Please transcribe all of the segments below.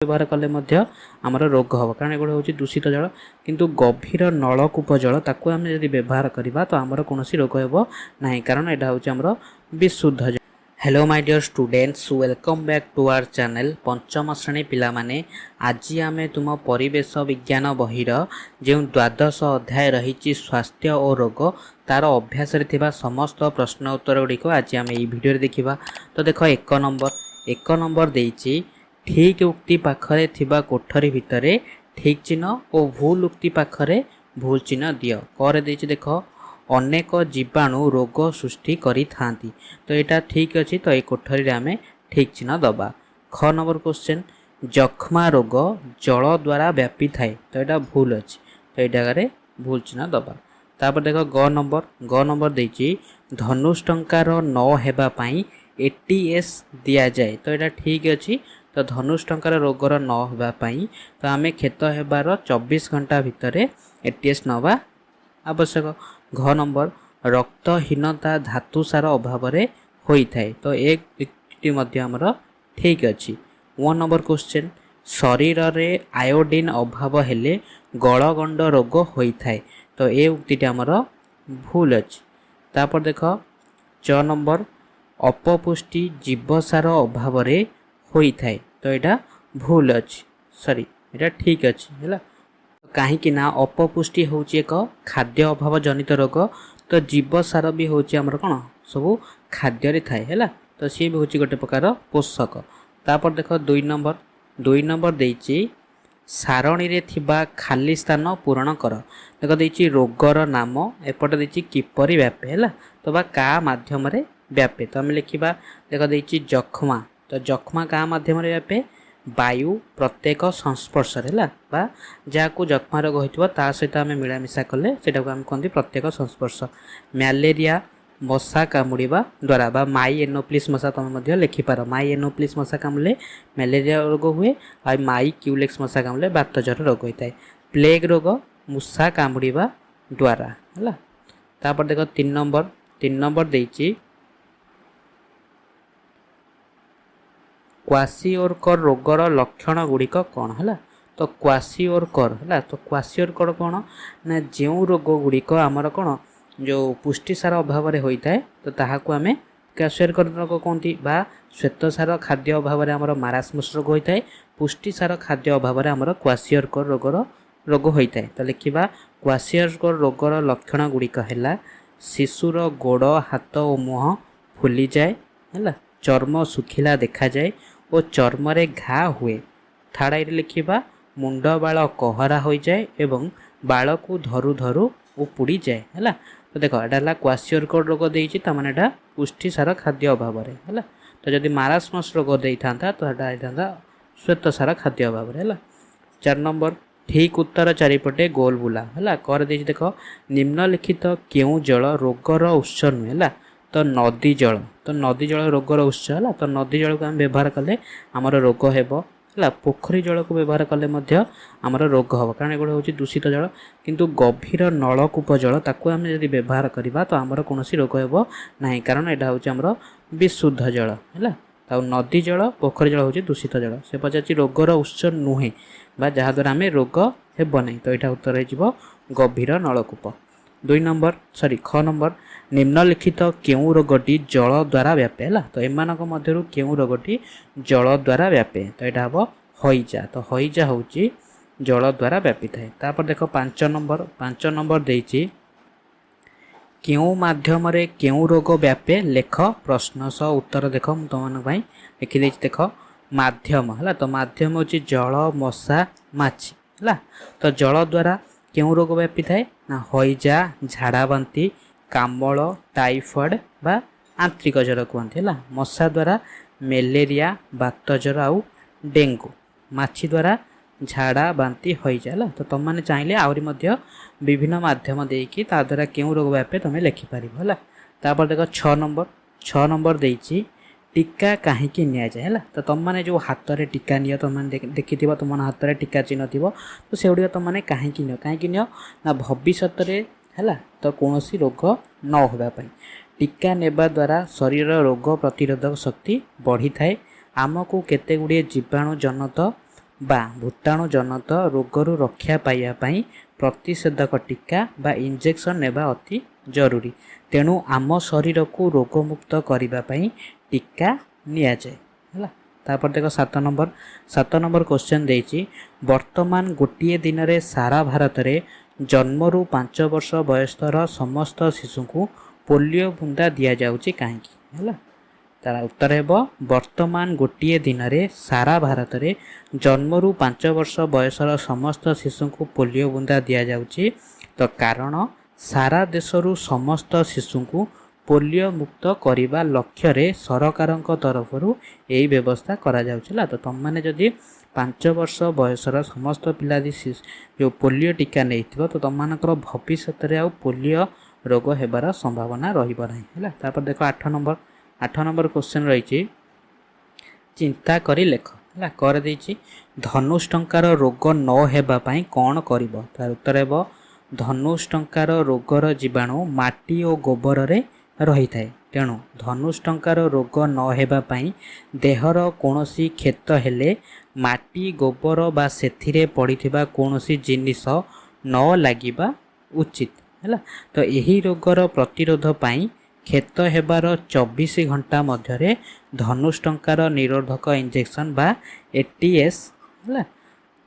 व्यवहार कले आमर रोग हम कारण एगुड़ा हूँ दूषित जल किंतु गभीर नलकूप जल ताकू आम जब व्यवहार करवा तो आमर कौन रोग हे ना कारण यहाँ हूँ आमर विशुद्ध जल। Hello my dear students, welcome back to our channel पंचम श्रेणी पिला माने। आज आम तुम परिवेश विज्ञान बहिर जो द्वादश अध्याय रही स्वास्थ्य और रोग तार अभ्यास समस्त प्रश्न उत्तर गुड़िक आज आम ये भिडियो देखा। तो देख एक नंबर देइछि ठीक उक्ति पाखरे थिबा कोठरी भितरे ठीक चिन्ह और भूल उक्ति पाखरे भूल चिन्ह दियो। करे देइछि देख अनेक जीवाणु रोग सृष्टि करि थांती। तो यहाँ ठीक अच्छी तो ये कोठरी आम ठीक चिन्ह दबा। ख नंबर क्वेश्चन जख्मा रोग जल द्वारा व्यापी थाए। तो यहाँ भूल अच्छी तो ये जगह भूल चिन्ह दबा। तापर देख ग नंबर देइछि धनुष्टंकार न हेबा पई एटीएस दिया जाए। तो यहाँ ठीक अच्छी तो धनुष्टंकार रोगर न हेबा पई तो आम क्षेत हेबार 24 घंटा भितर एटीएस नवा आवश्यक। घ नंबर रक्तहीनता धातुसार अभाव होता है। तो एक आमर ठीक अच्छी। 1 नंबर क्वेश्चन शरीर रे आयोडीन अभाव हेले गलगंड रोग होता है। तो ये उक्ति आमर भूल अच्छी। तापर देख 6 नंबर अपपुष्टि जीवसार अभाव होता है। तो यहाँ भूल अच्छी सॉरी यहाँ ठीक अच्छी है कहीं ना अपपुष्टि हूँ एक खाद्य अभाव जनित रोग। तो जीवसार भी हूँ आमर कौन सब खाद्य थाए है। तो सी भी हूँ गोटे प्रकार पोषक। तापर देख 2 नंबर देइछि सारणी रे थिबा खाली स्थान पूरण कर। देख देइछि रोगर नाम एपटे देइछि किपरि व्यापे है। तो बा का माध्यम रे व्यापे। तो आम लिखा देख देइछि जख्मा। तो जख्मा का माध्यम रे व्यापे वायु प्रत्येक संस्पर्श है बा जहाँ जख्मा रोग होता सहित आम मिलामिशा कले से आम कहते प्रत्येक संस्पर्श। मैलेरिया मशा कामुड़ा द्वारा बा माई एनोप्लिस मशा तुम लिखिपार। माई एनोप्लिस मशा कामुले मैलेरिया रोग हुए आ माई क्यूलेक्स मशा कामुले बातजर रोग होता है। प्लेग रोग मूषा कामुड़ा द्वारा है। तापर देख 3 नंबर देइछि क्वासिओरकर रोगर लक्षण गुड़िक कौन है। तो क्वासिओरकर है। तो क्वासिओरकर कौन ना जो रोग गुड़िक आमर कौन जो पुष्टिसार अभाव होता है तो ताहाको आमे क्वासिओरकर रोग कहती बा श्वेतसार खाद्य अभाव आमर मारास्मस रोग होता है। पुष्टिसार खाद्य अभाव आमर क्वासिओरकर रोग होता है। तो लिखा क्वासिओरकर रोगर लक्षण गुड़िक है शिशुर गोड़ हाथ और मुह फुली जाए है। चर्म सुखिला देखा जाए और चर्म रे घा हुए। थाड़ा लिखा मुंड बाल कहरा हो जाए एवं बाल को धरु धरु उपुड़ी जाए है। तो देख यहाँ क्वासिओरकर रोग देती मैंने यहाँ पुष्टिसार खाद्य अभाव है। तो जदि मारास्मस रोग दे था तो यहाँ श्वेतसार खाद्य अभाव है। 4 नंबर ठीक उत्तर चारिपटे गोल बुला है। कर दे देख निम्नलिखित क्यों जल रोगर उत्स नुहे है। तो नदी जल। तो नदी जल रोगर उत्स है। तो नदी जल को आम व्यवहार कले आमर रोग हेब है। पोखरी जल को व्यवहार कले आमर रोग हम कारण एगुड़ा हूँ दूषित जल किंतु गभीर नलकूप जल ताकू आम जब व्यवहार करवा तो आमर कौन रोग हेब ना कारण यहाँ हूँ आमर विशुद्ध जल है। तो नदी जल पोखरी जल हूँ दूषित जल। से पचार रोगर उत्स नुहे बा जहाद्वारा आम रोग हेब ना। तो यहाँ उत्तर हो गभीर नलकूप। 2 नंबर ख नंबर निम्नलिखित क्यों रोगटी जल द्वारा व्यापे है। तो एमान मध्य क्यों रोगटी जल द्वारा व्यापे। तो यहाँ हम हईजा। तो हईजा हूँ जल द्वारा व्यापी थाए। तापर देख 5 नंबर देइछि क्यों माध्यम रे क्यों रोग व्यापे लेख प्रश्न सह उत्तर देख मुझे तुम लिखी देछि। देख माध्यम है। तो माध्यम हूँ जल मशा माछी है। तो जल द्वारा क्यों रोग व्यापी थाए ना हईजा झाड़ा बांती कामल टाइफॉइड बा आंतरिक ज्वर कहते है। मशा द्वारा मैलेरिया बातजर आउ डेंगू। माछी द्वारा झाड़ा बांती हईजा है। तो तुम मैंने चाहिए आहरी विभिन्न माध्यम देकी ता द्वारा क्यों रोग व्यापे तुम लिखिपार है। तापर देख 6 नंबर देइछि टीका कहीं नि जाए है। तो तुम मैंने जो हाथ में टीका नि तुम देखी तुम हाथ में टीका चिन्ह थी तो से गुड़ तुम मैंने कहीं नि ना भविष्य है। तो कौन रोग न होगापी टीका नेबा द्वारा शरीर रोग प्रतिरोधक शक्ति बढ़ी थाए। आमको केते गुड़िए जीवाणु जनत ବା ଭୂତାଣୁ ଜନିତ ରୋଗରୁ ରକ୍ଷା ପାଇବା ପାଇଁ ପ୍ରତିଷେଧକ ଟୀକା ବା ଇଞ୍ଜେକ୍ସନ୍ ନେବା ଅତି ଜରୁରୀ। ତେଣୁ ଆମ ଶରୀରକୁ ରୋଗମୁକ୍ତ କରିବା ପାଇଁ ଟୀକା ନିଆଯାଏ ହେଲା। ତାପରେ ଦେଖ 7 ନମ୍ବର କ୍ୱେଶ୍ଚନ୍ ଦେଇଛି, ବର୍ତ୍ତମାନ ଗୋଟିଏ ଦିନରେ ସାରା ଭାରତରେ ଜନ୍ମରୁ 5 ବର୍ଷ ବୟସର ସମସ୍ତ ଶିଶୁଙ୍କୁ ପୋଲିଓ ବୁନ୍ଦା ଦିଆଯାଉଛି କାହିଁକି ହେଲା। ତାର ଉତ୍ତର ହେବ ବର୍ତ୍ତମାନ ଗୋଟିଏ ଦିନରେ ସାରା ଭାରତରେ ଜନ୍ମରୁ 5 ବର୍ଷ ବୟସର ସମସ୍ତ ଶିଶୁଙ୍କୁ ପୋଲିଓ ବୁନ୍ଦା ଦିଆଯାଉଛି। ତ କାରଣ ସାରା ଦେଶରୁ ସମସ୍ତ ଶିଶୁଙ୍କୁ ପୋଲିଓ ମୁକ୍ତ କରିବା ଲକ୍ଷ୍ୟରେ ସରକାରଙ୍କ ତରଫରୁ ଏହି ବ୍ୟବସ୍ଥା କରାଯାଉଛି ହେଲା। ତ ତୁମମାନେ ଯଦି 5 ବର୍ଷ ବୟସର ସମସ୍ତ ପିଲା ଯେଉଁ ପୋଲିଓ ଟୀକା ନେଇଥିବ ତ ତୁମମାନଙ୍କର ଭବିଷ୍ୟତରେ ଆଉ ପୋଲିଓ ରୋଗ ହେବାର ସମ୍ଭାବନା ରହିବ ନାହିଁ ହେଲା। ତାପରେ ଦେଖ 8 ନମ୍ବର କ୍ୱେଶ୍ଚନ୍ ରହିଛି, ଚିନ୍ତା କରି ଲେଖ ହେଲା। କରିଦେଇଛି, ଧନୁଷ୍ଟଙ୍କାର ରୋଗ ନ ହେବା ପାଇଁ କ'ଣ କରିବ? ତାର ଉତ୍ତର ହେବ ଧନୁଷ୍ଟଙ୍କାର ରୋଗର ଜୀବାଣୁ ମାଟି ଓ ଗୋବରରେ ରହିଥାଏ। ତେଣୁ ଧନୁଷ୍ଟଙ୍କାର ରୋଗ ନ ହେବା ପାଇଁ ଦେହର କୌଣସି କ୍ଷତ ହେଲେ ମାଟି ଗୋବର ବା ସେଥିରେ ପଡ଼ିଥିବା କୌଣସି ଜିନିଷ ନ ଲାଗିବା ଉଚିତ ହେଲା। ତ ଏହି ରୋଗର ପ୍ରତିରୋଧ ପାଇଁ କ୍ଷତ ହେବାର 24 ଘଣ୍ଟା ମଧ୍ୟରେ ଧନୁଷ୍ଟଙ୍କାର ନିରୋଧକ ଇଞ୍ଜେକ୍ସନ୍ ବା ATS ହେଲା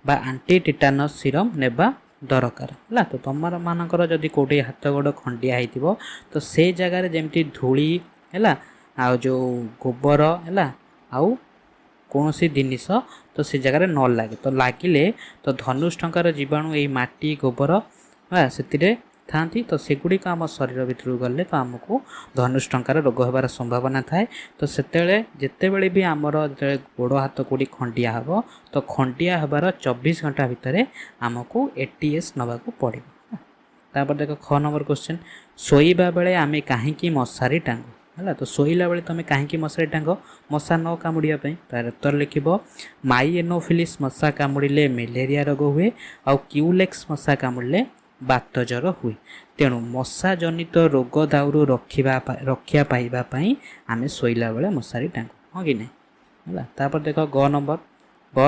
ବା ଆଣ୍ଟି ଟିଟାନସ୍ ସିରମ୍ ନେବା ଦରକାର ହେଲା। ତ ତୁମମାନଙ୍କର ଯଦି କେଉଁଠି ହାତ ଗୋଡ଼ ଖଣ୍ଡିଆ ହେଇଥିବ ତ ସେ ଜାଗାରେ ଯେମିତି ଧୂଳି ହେଲା ଆଉ ଯେଉଁ ଗୋବର ହେଲା ଆଉ କୌଣସି ଜିନିଷ ତ ସେ ଜାଗାରେ ନ ଲାଗେ, ତ ଲାଗିଲେ ତ ଧନୁଷ୍ଟଙ୍କାର ଜୀବାଣୁ ଏଇ ମାଟି ଗୋବର ସେଥିରେ ଥାନ୍ତି। ତ ସେଗୁଡ଼ିକ ଆମ ଶରୀର ଭିତରକୁ ଗଲେ ତ ଆମକୁ ଧନୁଷ୍ଟଙ୍କାର ରୋଗ ହେବାର ସମ୍ଭାବନା ଥାଏ। ତ ଯେତେବେଳେ ବି ଆମର ଯେତେବେଳେ ଗୋଡ଼ ହାତ କେଉଁଠି ଖଣ୍ଡିଆ ହେବ ତ ଖଣ୍ଡିଆ ହେବାର 24 ଘଣ୍ଟା ଭିତରେ ଆମକୁ ATS ନେବାକୁ ପଡ଼ିବ। ତାପରେ ଦେଖ 9 ନମ୍ବର କ୍ୱେଶ୍ଚନ୍, ଶୋଇବା ବେଳେ ଆମେ କାହିଁକି ମଶାରୀ ଟାଙ୍ଗୁ ହେଲା। ତ ଶୋଇଲା ବେଳେ ତୁମେ କାହିଁକି ମଶାରୀ ଟାଙ୍ଗ? ମଶା ନ କାମୁଡ଼ିବା ପାଇଁ। ତାର ଉତ୍ତର ଲେଖିବ, ମାଇ ଏନୋଫିଲିସ୍ ମଶା କାମୁଡ଼ିଲେ ମ୍ୟାଲେରିଆ ରୋଗ ହୁଏ ଆଉ କ୍ୟୁଲେକ୍ସ ମଶା କାମୁଡ଼ିଲେ ବାତ ଜ୍ୱର ହୁଏ। ତେଣୁ ମଶା ଜନିତ ରୋଗ ଦାଉରୁ ରକ୍ଷା ପାଇବା ପାଇଁ ଆମେ ଶୋଇଲା ବେଳେ ମଶାରୀ ଟାଙ୍ଗୁ, ହଁ କି ନାହିଁ ହେଲା। ତାପରେ ଦେଖ 9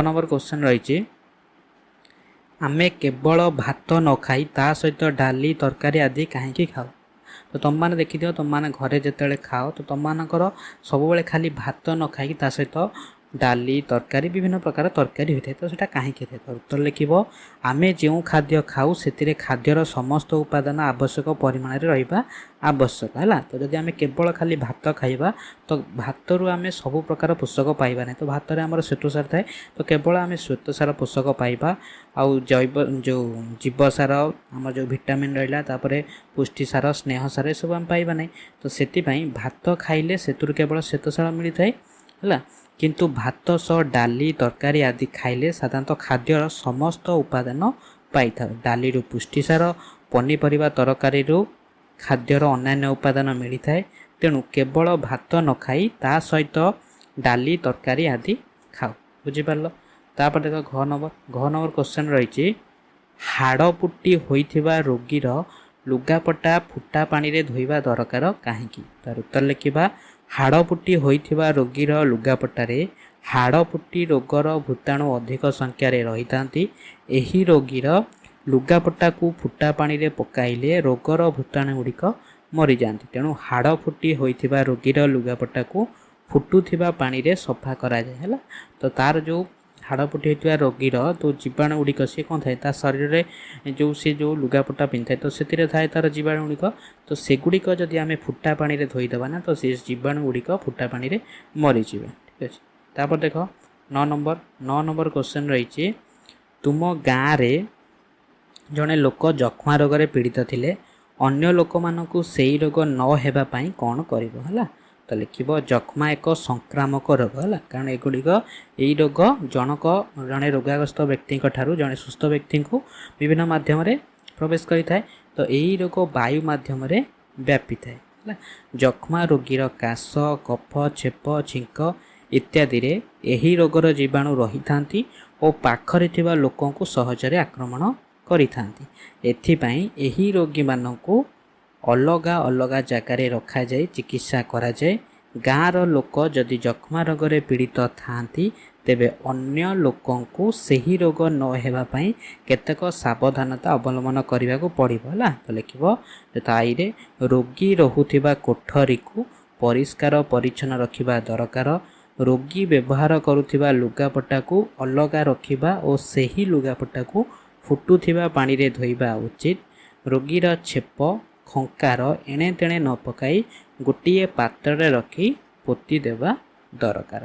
ନମ୍ବର କ୍ୱେଶ୍ଚନ୍ ରହିଛି, ଆମେ କେବଳ ଭାତ ନ ଖାଇ ତା ସହିତ ଡାଲି ତରକାରୀ ଆଦି କାହିଁକି ଖାଉ? ତ ତୁମମାନେ ଦେଖିଥିବ ତୁମମାନେ ଘରେ ଯେତେବେଳେ ଖାଅ ତ ତୁମମାନଙ୍କର ସବୁବେଳେ ଖାଲି ଭାତ ନ ଖାଇକି ତା ସହିତ ଡାଲି ତରକାରୀ ବିଭିନ୍ନ ପ୍ରକାର ତରକାରୀ ହୋଇଥାଏ। ତ ସେଇଟା କାହିଁକି ହୋଇଥାଏ? ତ ଉତ୍ତର ଲେଖିବ, ଆମେ ଯେଉଁ ଖାଦ୍ୟ ଖାଉ ସେଥିରେ ଖାଦ୍ୟର ସମସ୍ତ ଉପାଦାନ ଆବଶ୍ୟକ ପରିମାଣରେ ରହିବା ଆବଶ୍ୟକ ହେଲା। ତ ଯଦି ଆମେ କେବଳ ଖାଲି ଭାତ ଖାଇବା ତ ଭାତରୁ ଆମେ ସବୁ ପ୍ରକାର ପୋଷକ ପାଇବା ନାହିଁ। ତ ଭାତରେ ଆମର ଶ୍ୱେତସାର ଥାଏ, ତ କେବଳ ଆମେ ଶ୍ୱେତସାର ପୋଷକ ପାଇବା ଆଉ ଯେଉଁ ଜୀବସାର ଆମର ଯେଉଁ ଭିଟାମିନ୍ ରହିଲା ତାପରେ ପୁଷ୍ଟିସାର ସ୍ନେହସାର ଏସବୁ ଆମେ ପାଇବା ନାହିଁ। ତ ସେଥିପାଇଁ ଭାତ ଖାଇଲେ ସେଥିରୁ କେବଳ ଶ୍ୱେତସାର ମିଳିଥାଏ ହେଲା। କିନ୍ତୁ ଭାତ ସହ ଡାଲି ତରକାରୀ ଆଦି ଖାଇଲେ ସାଧାରଣତଃ ଖାଦ୍ୟର ସମସ୍ତ ଉପାଦାନ ପାଇଥାଉ। ଡାଲିରୁ ପୁଷ୍ଟିସାର, ପନିପରିବା ତରକାରୀରୁ ଖାଦ୍ୟର ଅନ୍ୟାନ୍ୟ ଉପାଦାନ ମିଳିଥାଏ। ତେଣୁ କେବଳ ଭାତ ନ ଖାଇ ତା ସହିତ ଡାଲି ତରକାରୀ ଆଦି ଖାଉ, ବୁଝିପାରିଲ। ତାପରେ ଦେଖ 10 ନମ୍ବର କ୍ୱେଶ୍ଚନ୍ ରହିଛି, ହାଡ଼ ଫୁଟି ହୋଇଥିବା ରୋଗୀର ଲୁଗାପଟା ଫୁଟା ପାଣିରେ ଧୋଇବା ଦରକାର କାହିଁକି? ତାର ଉତ୍ତର ଲେଖିବା, ହାଡ଼ ଫୁଟି ହୋଇଥିବା ରୋଗୀର ଲୁଗାପଟାରେ ହାଡ଼ ଫୁଟି ରୋଗର ଭୂତାଣୁ ଅଧିକ ସଂଖ୍ୟାରେ ରହିଥାନ୍ତି। ଏହି ରୋଗୀର ଲୁଗାପଟାକୁ ଫୁଟା ପାଣିରେ ପକାଇଲେ ରୋଗର ଭୂତାଣୁ ଗୁଡ଼ିକ ମରିଯାଆନ୍ତି। ତେଣୁ ହାଡ଼ ଫୁଟି ହୋଇଥିବା ରୋଗୀର ଲୁଗାପଟାକୁ ଫୁଟୁଥିବା ପାଣିରେ ସଫା କରାଯାଏ ହେଲା। ତ ତାର ଯେଉଁ ହାଡ଼ ଫୁଟି ହୋଇଥିବା ରୋଗୀର ଯେଉଁ ଜୀବାଣୁ ଗୁଡ଼ିକ ସିଏ କ'ଣ ଥାଏ, ତା ଶରୀରରେ ଯେଉଁ ଲୁଗାପଟା ପିନ୍ଧିଥାଏ ତ ସେଥିରେ ଥାଏ ତାର ଜୀବାଣୁ ଗୁଡ଼ିକ। ତ ସେଗୁଡ଼ିକ ଯଦି ଆମେ ଫୁଟା ପାଣିରେ ଧୋଇଦେବା ନା ତ ସେ ଜୀବାଣୁ ଗୁଡ଼ିକ ଫୁଟା ପାଣିରେ ମରିଯିବେ, ଠିକ୍ ଅଛି। ତାପରେ ଦେଖ 9 ନମ୍ବର କ୍ୱେଶ୍ଚନ୍ ରହିଛି, ତୁମ ଗାଁରେ ଜଣେ ଲୋକ ଯକ୍ଷ୍ମା ରୋଗରେ ପୀଡ଼ିତ ଥିଲେ, ଅନ୍ୟ ଲୋକମାନଙ୍କୁ ସେହି ରୋଗ ନ ହେବା ପାଇଁ କ'ଣ କରିବ ହେଲା। ତ ଲେଖିବ, ଯକ୍ଷ୍ମା ଏକ ସଂକ୍ରାମକ ରୋଗ ହେଲା। କାରଣ ଏହି ରୋଗ ଜଣେ ରୋଗାଗ୍ରସ୍ତ ବ୍ୟକ୍ତିଙ୍କ ଠାରୁ ଜଣେ ସୁସ୍ଥ ବ୍ୟକ୍ତିଙ୍କୁ ବିଭିନ୍ନ ମାଧ୍ୟମରେ ପ୍ରବେଶ କରିଥାଏ। ତ ଏହି ରୋଗ ବାୟୁ ମାଧ୍ୟମରେ ବ୍ୟାପିଥାଏ ହେଲା। ଯକ୍ଷ୍ମା ରୋଗୀର କାଶ, କଫ, ଛେପ, ଛିଙ୍କ ଇତ୍ୟାଦିରେ ଏହି ରୋଗର ଜୀବାଣୁ ରହିଥାନ୍ତି ଓ ପାଖରେ ଥିବା ଲୋକଙ୍କୁ ସହଜରେ ଆକ୍ରମଣ କରିଥାନ୍ତି। ଏଥିପାଇଁ ଏହି ରୋଗୀମାନଙ୍କୁ ଅଲଗା ଅଲଗା ଜାଗାରେ ରଖାଯାଇ ଚିକିତ୍ସା କରାଯାଏ। ଗାଁର ଲୋକ ଯଦି ଯକ୍ଷ୍ମା ରୋଗରେ ପୀଡ଼ିତ ଥାଆନ୍ତି ତେବେ ଅନ୍ୟ ଲୋକଙ୍କୁ ସେହି ରୋଗ ନ ହେବା ପାଇଁ କେତେକ ସାବଧାନତା ଅବଲମ୍ବନ କରିବାକୁ ପଡ଼ିବ ହେଲା। ତ ଲେଖିବ ତାଇରେ ରୋଗୀ ରହୁଥିବା କୋଠରୀକୁ ପରିଷ୍କାର ପରିଚ୍ଛନ୍ନ ରଖିବା ଦରକାର। ରୋଗୀ ବ୍ୟବହାର କରୁଥିବା ଲୁଗାପଟାକୁ ଅଲଗା ରଖିବା ଓ ସେହି ଲୁଗାପଟାକୁ ଫୁଟୁଥିବା ପାଣିରେ ଧୋଇବା ଉଚିତ। ରୋଗୀର ଛେପ ଖଙ୍କାର ଏଣେ ତେଣେ ନ ପକାଇ ଗୋଟିଏ ପାତ୍ରରେ ରଖି ପୋତି ଦେବା ଦରକାର।